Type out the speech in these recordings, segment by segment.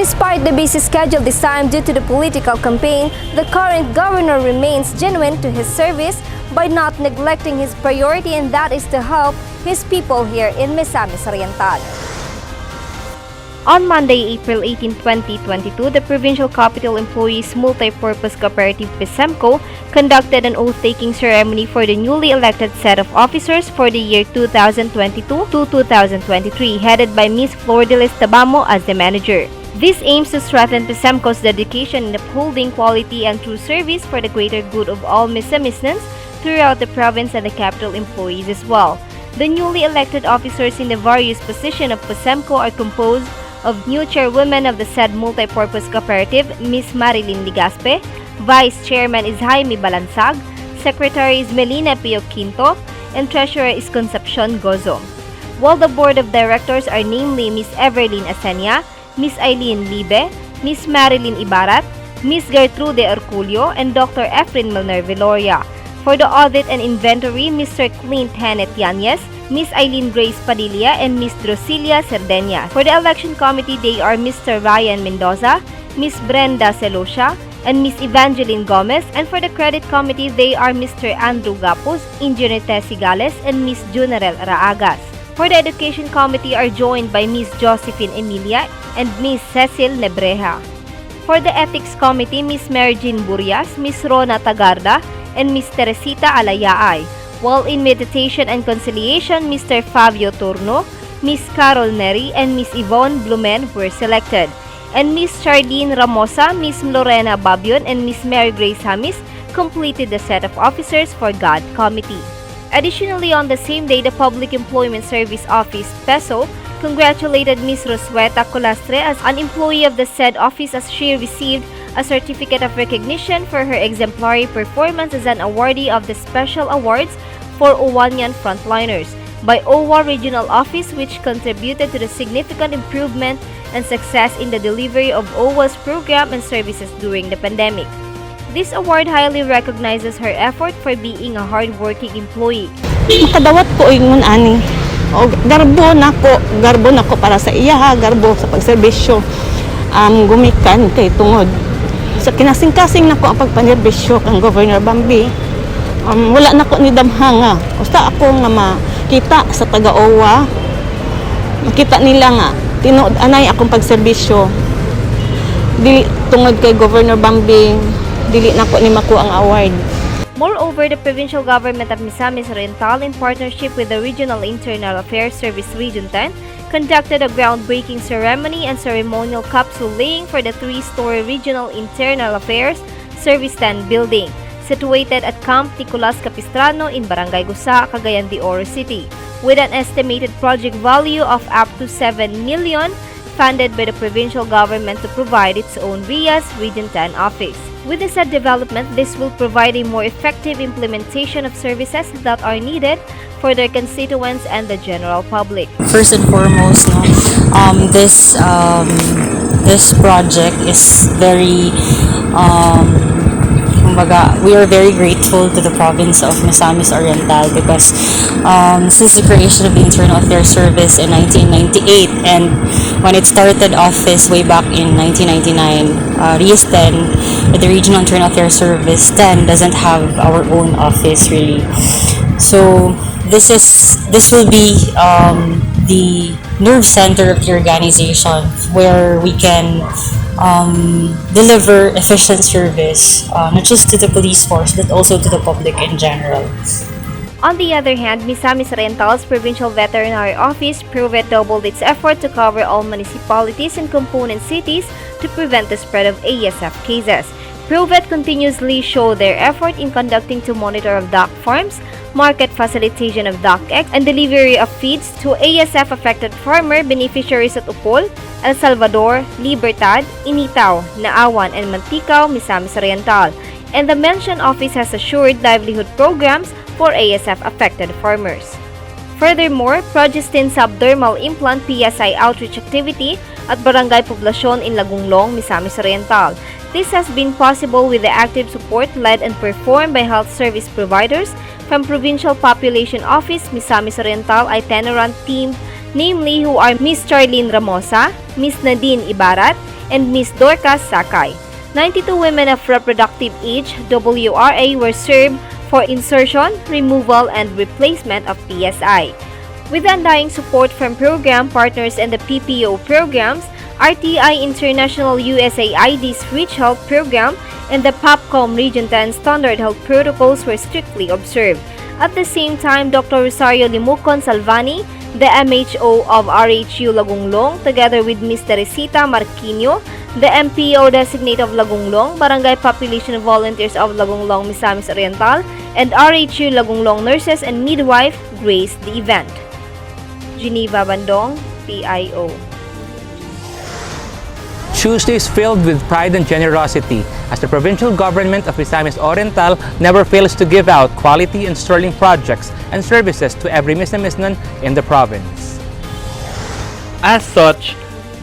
Despite the busy schedule this time due to the political campaign, the current governor remains genuine to his service by not neglecting his priority, and that is to help his people here in Misamis Oriental. On Monday, April 18, 2022, the Provincial Capital Employees Multi-Purpose Cooperative PESEMCO conducted an oath-taking ceremony for the newly elected set of officers for the year 2022 to 2023, headed by Ms. Flordelis Tabamo as the manager. This aims to strengthen PESEMCO's dedication in upholding quality and true service for the greater good of all Misamisnans throughout the province and the capital employees as well. The newly elected officers in the various positions of PESEMCO are composed of new chairwoman of the said multi-purpose cooperative, Ms. Marilyn Ligaspe, Vice Chairman is Jaime Balansag, Secretary is Melina Pio Quinto, and Treasurer is Concepcion Gozo. While the Board of Directors are namely Ms. Everlyn Asenia, Ms. Eileen Libe, Ms. Marilyn Ibarat, Ms. Gertrude Orculio, and Dr. Efren Milner Viloria. For the audit and inventory, Mr. Clint Hanet Yanez, Ms. Eileen Grace Padilla, and Ms. Drosilia Cerdenia. For the election committee, they are Mr. Ryan Mendoza, Ms. Brenda Celosha, and Ms. Evangeline Gomez. And for the credit committee, they are Mr. Andrew Gapos, Engineer Tessie Gales, and Ms. Junarel Raagas. For the education committee are joined by Ms. Josephine Emilia and Ms. Cecil Nebreja. For the ethics committee, Ms. Mary Jean Burias, Ms. Rona Tagarda, and Ms. Teresita Alayaay. While in meditation and conciliation, Mr. Fabio Turno, Ms. Carol Neri, and Ms. Yvonne Blumen were selected. And Ms. Charlene Ramosa, Ms. Lorena Babion, and Ms. Mary Grace Hamis completed the set of officers for God Committee. Additionally, on the same day, the Public Employment Service Office, PESO, congratulated Ms. Rosweta Colastre as an employee of the said office as she received a certificate of recognition for her exemplary performance as an awardee of the Special Awards for Owanian Frontliners by OWA Regional Office, which contributed to the significant improvement and success in the delivery of OWA's program and services during the pandemic. This award highly recognizes her effort for being a hardworking employee. Makadawat ko ingon ani. O garbo nako para sa iya, garbo sa pagserbisyo. Gumikan kay tungod sa kinasing-kasing nako ang pagpanerbisyo kang Governor Bambi. Wala nako ni damhanga. Usta ako nga makita sa taga-OWA. Makita nila nga tinuod anay akong pagserbisyo. Dili tungod kay Governor Bambi, dili nako ni makuha ang award. Moreover, the provincial government of Misamis Oriental, in partnership with the Regional Internal Affairs Service Region 10, conducted a groundbreaking ceremony and ceremonial capsule laying for the 3-story Regional Internal Affairs Service 10 building, situated at Camp Nicolas Capistrano in Barangay Gusa, Cagayan de Oro City, with an estimated project value of up to 7 million, funded by the provincial government to provide its own RIAS Region 10 office. With the said development, this will provide a more effective implementation of services that are needed for their constituents and the general public. First and foremost, this project is very we are very grateful to the province of Misamis Oriental because since the creation of the Internal Affairs Service in 1998 and when it started office way back in 1999, RIAS 10, the Regional Internal Affairs Service 10 doesn't have our own office really. So this will be the nerve center of the organization where we can deliver efficient service, not just to the police force, but also to the public in general. On the other hand, Misamis Oriental's Provincial Veterinary Office, ProVet, doubled its effort to cover all municipalities and component cities to prevent the spread of ASF cases. ProVet continuously show their effort in conducting to monitor of duck farms, market facilitation of duck eggs, and delivery of feeds to ASF-affected farmer beneficiaries at Upol, El Salvador, Libertad, Initaw, Naawan, and Manticao, Misamis Oriental. And the mentioned office has assured livelihood programs for ASF-affected farmers. Furthermore, Progestin Subdermal Implant PSI outreach activity at Barangay Poblacion in Lagunglong, Misamis Oriental. This has been possible with the active support led and performed by health service providers from Provincial Population Office, Misamis Oriental itinerant team, namely who are Ms. Charlene Ramosa, Ms. Nadine Ibarat, and Ms. Dorcas Sakay. 92 women of reproductive age WRA were served for insertion, removal, and replacement of PSI. With undying support from program partners and the PPO programs, RTI International USAID's Rich Health Program and the POPCOM Region 10 Standard Health Protocols were strictly observed. At the same time, Dr. Rosario Limucon Salvani, the MHO of RHU Lagunglong, together with Ms. Teresita Marquino, the MPO designate of Lagunglong, Barangay Population Volunteers of Lagunglong, Misamis Oriental, and RHU Lagunglong nurses and midwife graced the event. Geneva Bandong, PIO. Tuesday is filled with pride and generosity as the provincial government of Misamis Oriental never fails to give out quality and sterling projects and services to every Misamisnan in the province. As such,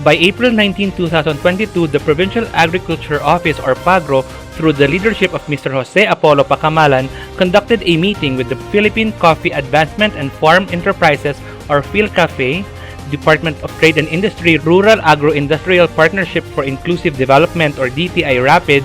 by April 19, 2022, the Provincial Agriculture Office or PAGRO, through the leadership of Mr. Jose Apollo Pacamalan, conducted a meeting with the Philippine Coffee Advancement and Farm Enterprises or PhilCafe, Department of Trade and Industry Rural Agro-Industrial Partnership for Inclusive Development or DTI RAPID,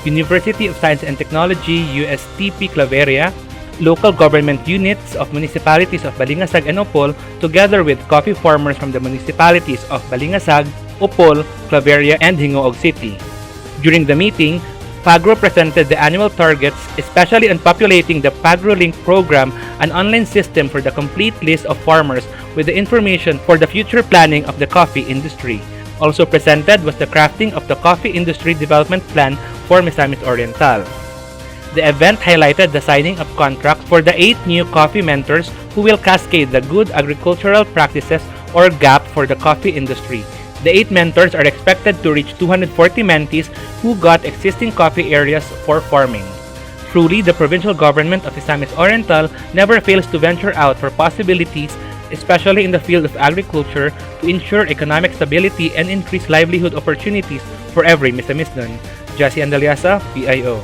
University of Science and Technology USTP Claveria, local government units of municipalities of Balingasag and Opol, together with coffee farmers from the municipalities of Balingasag, Opol, Claveria, and Hingoog City. During the meeting, PAGRO presented the annual targets, especially on populating the PAGRO Link program, an online system for the complete list of farmers with the information for the future planning of the coffee industry. Also presented was the crafting of the Coffee Industry Development Plan for Misamis Oriental. The event highlighted the signing of contracts for the 8 new coffee mentors who will cascade the good agricultural practices or GAP for the coffee industry. The 8 mentors are expected to reach 240 mentees who got existing coffee areas for farming. Truly, the provincial government of Misamis Oriental never fails to venture out for possibilities, especially in the field of agriculture, to ensure economic stability and increase livelihood opportunities for every Misamisnan. Jassy Andaliasa, PIO.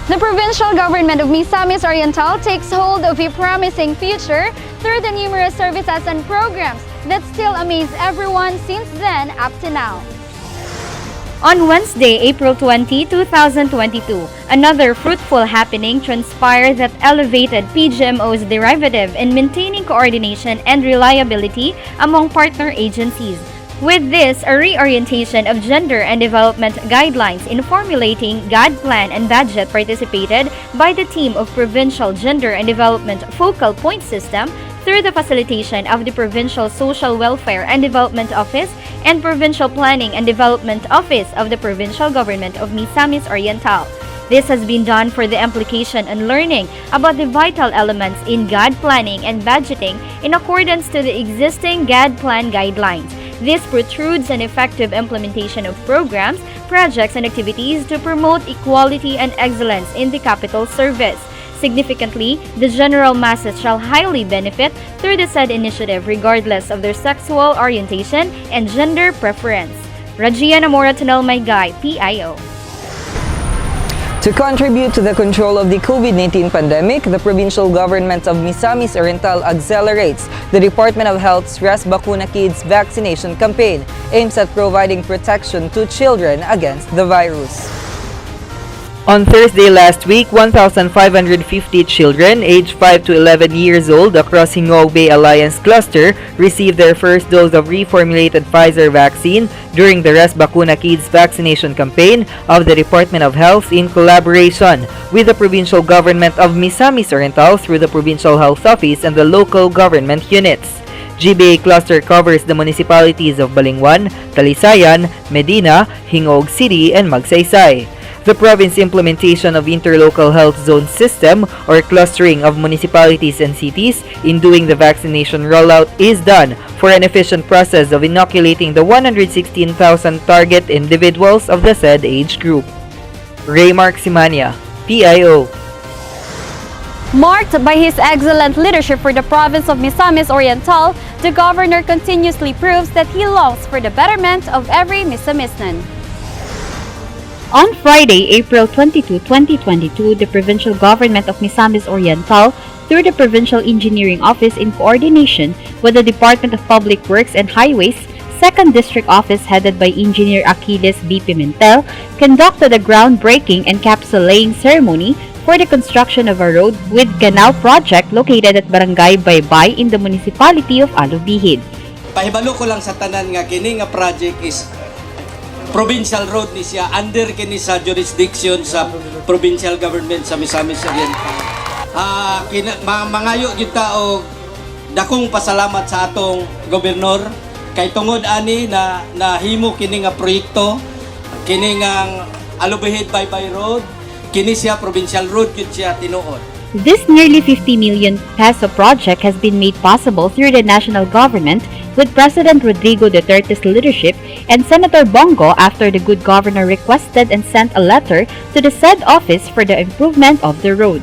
The provincial government of Misamis Oriental takes hold of a promising future through the numerous services and programs that still amaze everyone since then up to now. On Wednesday, April 20, 2022, another fruitful happening transpired that elevated PGMO's derivative in maintaining coordination and reliability among partner agencies. With this, a reorientation of gender and development guidelines in formulating GAD plan and budget participated by the team of Provincial Gender and Development Focal Point System through the facilitation of the Provincial Social Welfare and Development Office and Provincial Planning and Development Office of the Provincial Government of Misamis Oriental. This has been done for the implication and learning about the vital elements in GAD planning and budgeting in accordance to the existing GAD plan guidelines. This protrudes an effective implementation of programs, projects, and activities to promote equality and excellence in the capital service. Significantly, the general masses shall highly benefit through the said initiative regardless of their sexual orientation and gender preference. Ragia Namora Tanel Maygay, PIO. To contribute to the control of the COVID-19 pandemic, the provincial government of Misamis Oriental accelerates the Department of Health's Res Bakuna Kids vaccination campaign, aims at providing protection to children against the virus. On Thursday last week, 1,550 children aged 5 to 11 years old across Hingoog Bay Alliance Cluster received their first dose of reformulated Pfizer vaccine during the Res Bakuna Kids vaccination campaign of the Department of Health in collaboration with the provincial government of Misamis Oriental through the Provincial Health Office and the local government units. GBA cluster covers the municipalities of Balingwan, Talisayan, Medina, Hingoog City, and Magsaysay. The province implementation of interlocal health zone system or clustering of municipalities and cities in doing the vaccination rollout is done for an efficient process of inoculating the 116,000 target individuals of the said age group. Raymark Simania, PIO. Marked by his excellent leadership for the province of Misamis Oriental, the governor continuously proves that he longs for the betterment of every Misamisnan. On Friday, April 22, 2022, the provincial government of Misamis Oriental, through the Provincial Engineering Office in coordination with the Department of Public Works and Highways, 2nd District Office headed by Engineer Achilles B. Pimentel conducted a groundbreaking and capsule laying ceremony for the construction of a road with canal project located at Barangay Baybay in the municipality of Alubihid. Pahibalo ko lang sa tanan nga kini nga project is provincial road ni siya, under kini sa jurisdiction sa provincial government sa Misamis Oriental. Mangayo gyud ta og dakong pasalamat sa atong gobernador kay tungod ani na nahimo kini nga proyekto, kini nga Alubihid Baybay Road, kini siya provincial road gyud siya tinuod. This nearly 50 million peso project has been made possible through the national government with President Rodrigo Duterte's leadership and Senator Bongo after the good governor requested and sent a letter to the said office for the improvement of the road.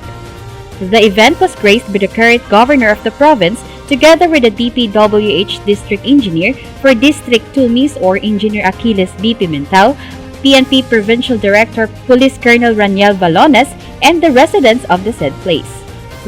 The event was graced by the current governor of the province together with the DPWH district engineer for District 2 Miss or Engineer Achilles B. Pimentel, PNP Provincial Director Police Colonel Raniel Balones, and the residents of the said place.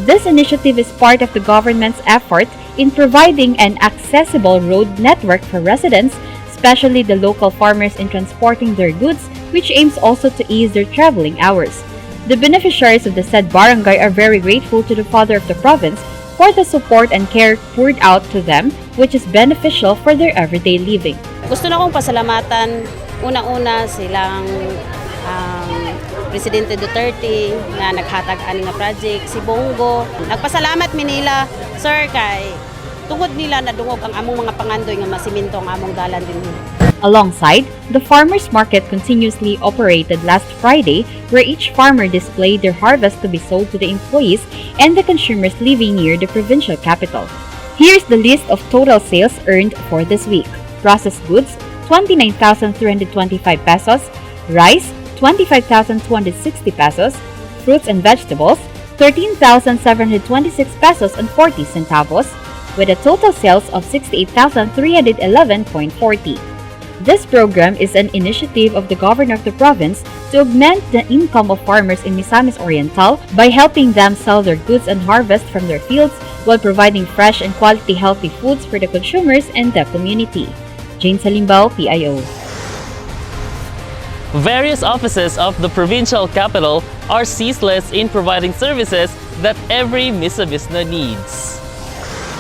This initiative is part of the government's effort in providing an accessible road network for residents, especially the local farmers in transporting their goods, which aims also to ease their traveling hours. The beneficiaries of the said barangay are very grateful to the father of the province for the support and care poured out to them, which is beneficial for their everyday living. Gusto na kong pasalamatan unang-una silang Presidente Duterte na naghatag ani nga project, si Bongo. Nagpasalamat mi nila, sir, kay tungod nila nadungog ang among mga pangandoy nga masiminto ang among dalan din. Alongside, the farmers market continuously operated last Friday where each farmer displayed their harvest to be sold to the employees and the consumers living near the provincial capital. Here's the list of total sales earned for this week. Processed goods, 29,325 pesos. Rice, 25,260 pesos. Fruits and vegetables, 13,726 pesos and 40 centavos, with a total sales of 68,311.40. This program is an initiative of the governor of the province to augment the income of farmers in Misamis Oriental by helping them sell their goods and harvest from their fields while providing fresh and quality healthy foods for the consumers and the community. Jane Salimbao, PIO. Various offices of the provincial capital are ceaseless in providing services that every Misamisna needs.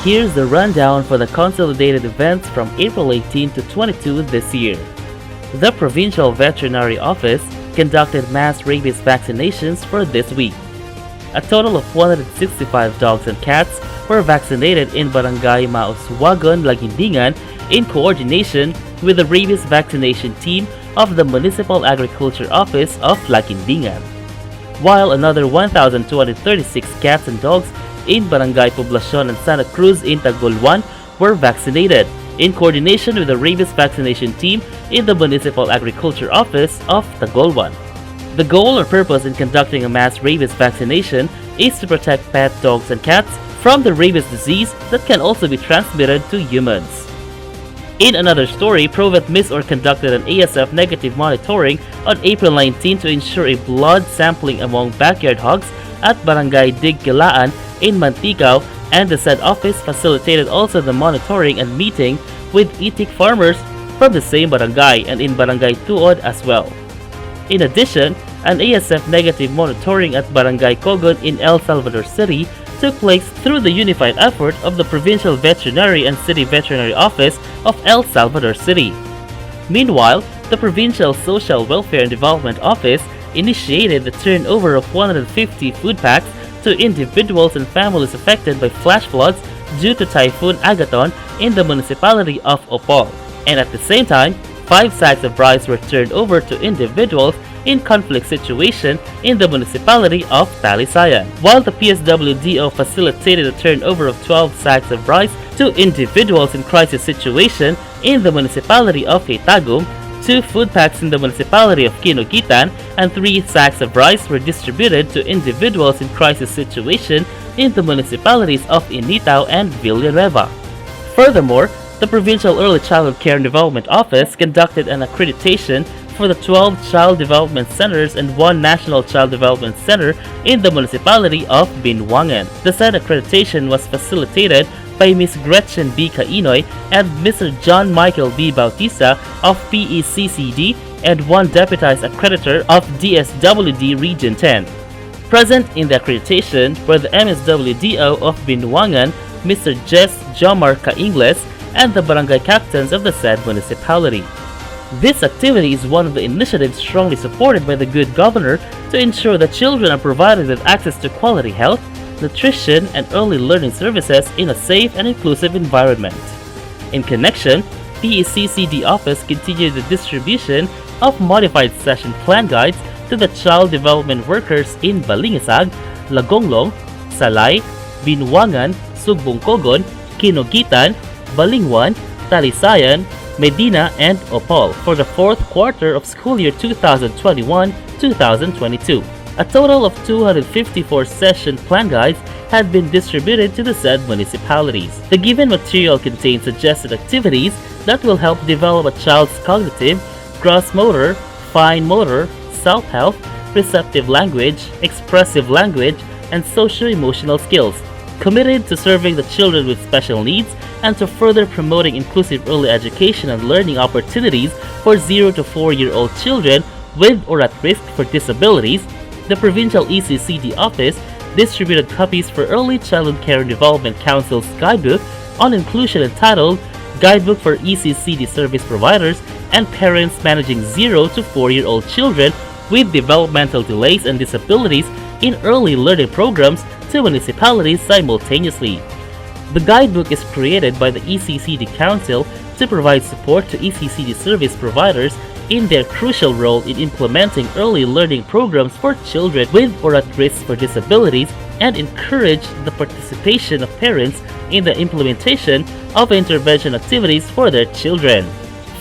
Here's the rundown for the consolidated events from April 18 to 22 this year. The Provincial Veterinary Office conducted mass rabies vaccinations for this week. A total of 165 dogs and cats were vaccinated in Barangay Mauswagon, Lagindingan in coordination with the rabies vaccination team of the Municipal Agriculture Office of Lagindingan, while another 1,236 cats and dogs in Barangay Poblacion and Santa Cruz in Tagolwan were vaccinated in coordination with the rabies vaccination team in the Municipal Agriculture Office of Tagolwan. The goal or purpose in conducting a mass rabies vaccination is to protect pet dogs and cats from the rabies disease that can also be transmitted to humans. In another story, Provet Misor conducted an ASF negative monitoring on April 19 to ensure a blood sampling among backyard hogs at Barangay Digkilaan in Mantigao, and the said office facilitated also the monitoring and meeting with itik farmers from the same barangay and in Barangay Tuod as well. In addition, an ASF negative monitoring at Barangay Cogon in El Salvador City took place through the unified effort of the Provincial Veterinary and City Veterinary Office of El Salvador City. Meanwhile, the Provincial Social Welfare and Development Office initiated the turnover of 150 food packs to individuals and families affected by flash floods due to Typhoon Agaton in the municipality of Opol. And at the same time, 5 sacks of rice were turned over to individuals in conflict situation in the municipality of Talisayan, while the PSWDO facilitated a turnover of 12 sacks of rice to individuals in crisis situation in the municipality of Itagum. 2 food packs in the municipality of Kinukitan and 3 sacks of rice were distributed to individuals in crisis situation in the municipalities of Initao and Villanueva. Furthermore, the Provincial Early Childhood Care and Development Office conducted an accreditation for the 12 Child Development Centers and 1 National Child Development Center in the municipality of Binwangan. The said accreditation was facilitated by Ms. Gretchen B. Kainoy and Mr. John Michael B. Bautista of PECCD and one deputized accreditor of DSWD Region 10. Present in the accreditation were the MSWDO of Binwangan, Mr. Jess Jomar Kaingles, and the barangay captains of the said municipality. This activity is one of the initiatives strongly supported by the good governor to ensure that children are provided with access to quality health, nutrition, and early learning services in a safe and inclusive environment. In connection, PECCD office continued the distribution of modified session plan guides to the child development workers in Balingisag, Lagonglong, Salay, Binwangan, Sugbong-Kogon, Kinogitan, Balingwan, Talisayan, Medina, and Opol for the fourth quarter of school year 2021-2022. A total of 254 session plan guides had been distributed to the said municipalities. The given material contains suggested activities that will help develop a child's cognitive, gross motor, fine motor, self-health, receptive language, expressive language, and socio-emotional skills, committed to serving the children with special needs and to further promoting inclusive early education and learning opportunities for 0 to 4-year-old children with or at risk for disabilities. The Provincial ECCD office distributed copies for Early Childhood Care and Development Council's guidebook on inclusion entitled Guidebook for ECCD Service Providers and Parents Managing 0 to 4-year-old Children with Developmental Delays and Disabilities in Early Learning Programs to municipalities simultaneously. The guidebook is created by the ECCD Council to provide support to ECCD service providers in their crucial role in implementing early learning programs for children with or at risk for disabilities and encourage the participation of parents in the implementation of intervention activities for their children.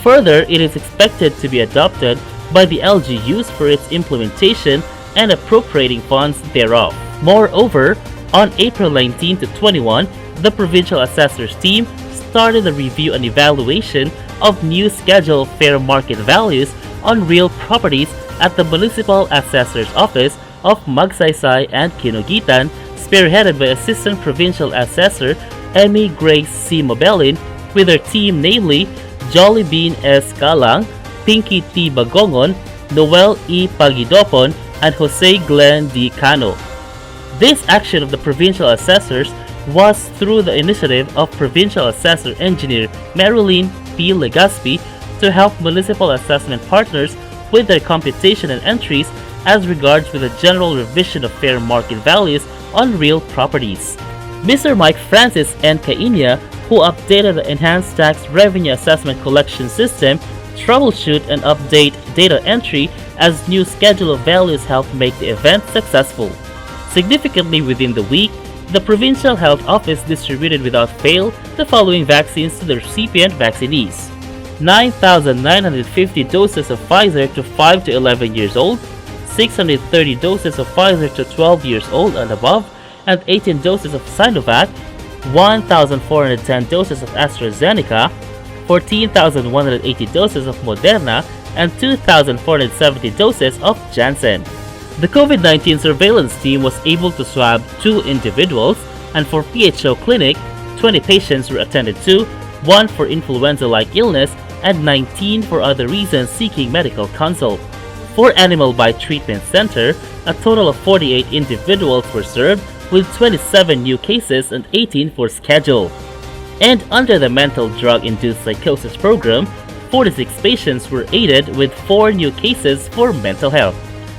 Further, it is expected to be adopted by the LGUs for its implementation and appropriating funds thereof. Moreover, on April 19 to 21, the Provincial Assessors team started the review and evaluation of new scheduled fair market values on real properties at the Municipal Assessor's Office of Magsaysay and Kinogitan, spearheaded by Assistant Provincial Assessor Emmy Grace C. Mobelin with her team, namely Jolly Bean S. Kalang, Pinky T. Bagongon, Noel E. Pagidopon, and Jose Glenn D. Cano. This action of the Provincial Assessors was through the initiative of Provincial Assessor Engineer Marilyn P. Legaspi to help municipal assessment partners with their computation and entries as regards with a general revision of fair market values on real properties. Mr. Mike Francis N. Kainya, who updated the Enhanced Tax Revenue Assessment Collection System, troubleshoot and update data entry as new schedule of values helped make the event successful. Significantly within the week, the Provincial Health Office distributed without fail the following vaccines to the recipient vaccinees: 9,950 doses of Pfizer to 5 to 11 years old, 630 doses of Pfizer to 12 years old and above, and 18 doses of Sinovac, 1,410 doses of AstraZeneca, 14,180 doses of Moderna, and 2,470 doses of Janssen. The COVID-19 surveillance team was able to swab 2 individuals, and for PHO clinic, 20 patients were attended to, 1 for influenza-like illness, and 19 for other reasons seeking medical consult. For Animal Bite Treatment Center, a total of 48 individuals were served, with 27 new cases and 18 for schedule. And under the Mental Drug-Induced Psychosis Program, 46 patients were aided with 4 new cases for mental health.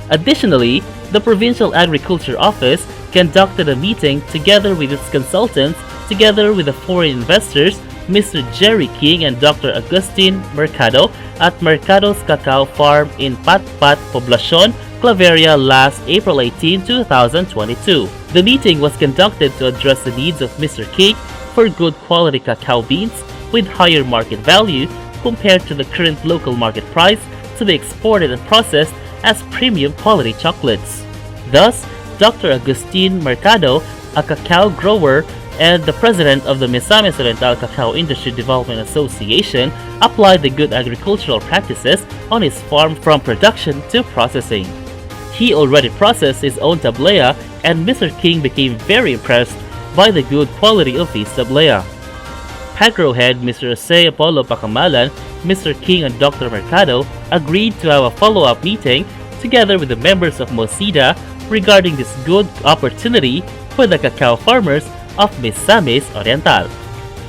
Additionally, the Provincial Agriculture Office conducted a meeting together with its consultants, together with the foreign investors, Mr. Jerry King and Dr. Agustin Mercado at Mercado's Cacao Farm in Patpat, Poblacion, Claveria last April 18, 2022. The meeting was conducted to address the needs of Mr. King for good quality cacao beans with higher market value compared to the current local market price to be exported and processed as premium quality chocolates. Thus, Dr. Agustin Mercado, a cacao grower and the president of the Misamis Oriental Cacao Industry Development Association, applied the good agricultural practices on his farm from production to processing. He already processed his own tablea, and Mr. King became very impressed by the good quality of his sablea. Pagro head Mr. Jose Apollo Pacamalan, Mr. King and Dr. Mercado agreed to have a follow-up meeting together with the members of Mosida regarding this good opportunity for the cacao farmers of Misamis Oriental.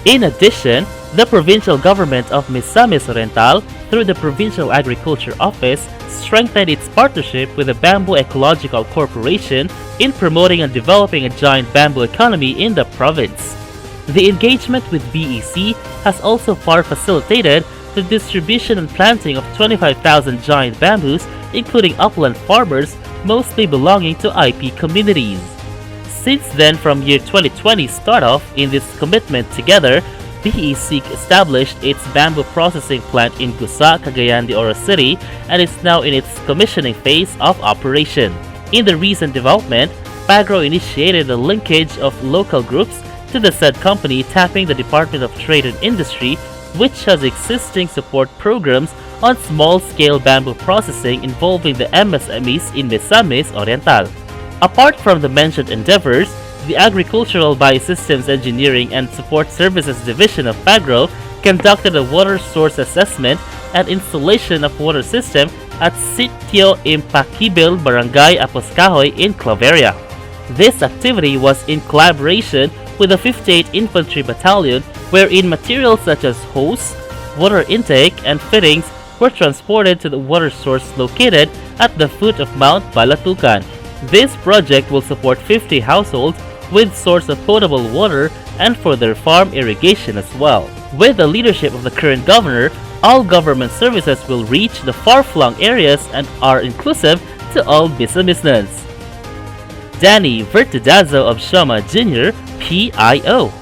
In addition, the provincial government of Misamis Oriental, through the Provincial Agriculture Office, strengthened its partnership with the Bamboo Ecological Corporation in promoting and developing a giant bamboo economy in the province. The engagement with BEC has also far facilitated the distribution and planting of 25,000 giant bamboos, including upland farmers, mostly belonging to IP communities. Since then, from year 2020 start off in this commitment together, BEC established its bamboo processing plant in Gusa, Cagayan de Oro City, and is now in its commissioning phase of operation. In the recent development, Pagro initiated a linkage of local groups to the said company, tapping the Department of Trade and Industry, which has existing support programs on small-scale bamboo processing involving the MSMEs in Misamis Oriental. Apart from the mentioned endeavors, the Agricultural Biosystems Engineering and Support Services Division of Pagro conducted a water source assessment and installation of water system at Sitio Impaquibil, Barangay Aposcahoy in Claveria. This activity was in collaboration with the 58th Infantry Battalion, wherein materials such as hose, water intake, and fittings were transported to the water source located at the foot of Mount Balatukan. This project will support 50 households with source of potable water and for their farm irrigation as well. With the leadership of the current governor, all government services will reach the far-flung areas and are inclusive to all Misamisnans. Danny Vertidazo of Shama Jr., PIO.